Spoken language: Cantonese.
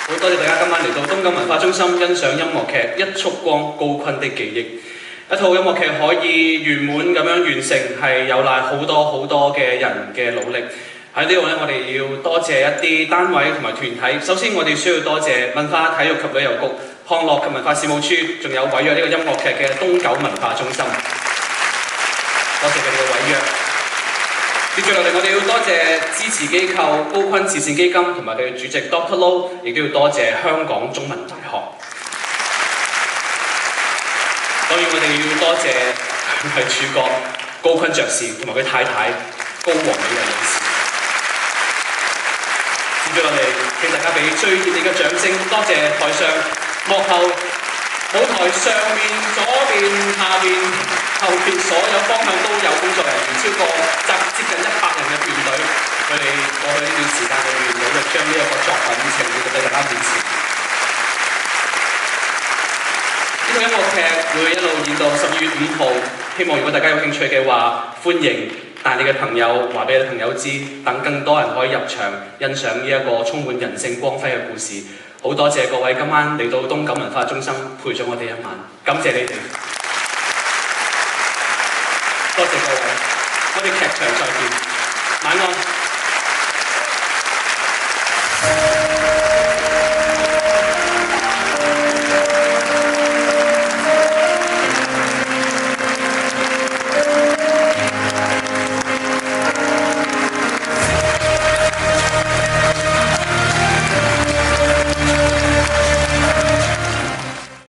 好多謝大家今晚嚟到東錦文化中心欣賞音樂劇《一束光高坤的記憶》。一套音樂劇可以圓滿咁樣完成，係有賴好多嘅人嘅努力。喺呢度咧，我哋要多謝一啲單位同埋團體。首先，我哋需要多謝文化體育及旅遊局、康樂及文化事務處，仲有委約呢個音樂劇嘅東九文化中心。多謝佢哋嘅委約。接住落嚟，我哋要多謝支持機構高坤慈善基金同埋佢嘅主席 Dr. Low， 亦都要多謝香港中文大學。當然，我哋要多謝係主角高坤爵士同埋佢太太高黃美人女士。接住落嚟，請大家俾最熱烈嘅掌聲，多謝台上幕後舞台上面、左邊、下邊、後邊所有方向都有工作人員，超過接近100人嘅團隊，佢哋過去呢段時間裏面努力將呢一個作品呈現到大家面前。呢套音樂劇會一路演到12月5號，希望如果大家有興趣嘅話，歡迎帶你嘅朋友話俾你朋友知，等更多人可以入場欣賞呢一個充滿人性光輝嘅故事。好多謝各位今晚嚟到東錦文化中心陪咗我哋一晚，感謝你哋，多謝各位，我哋劇場再見，晚安。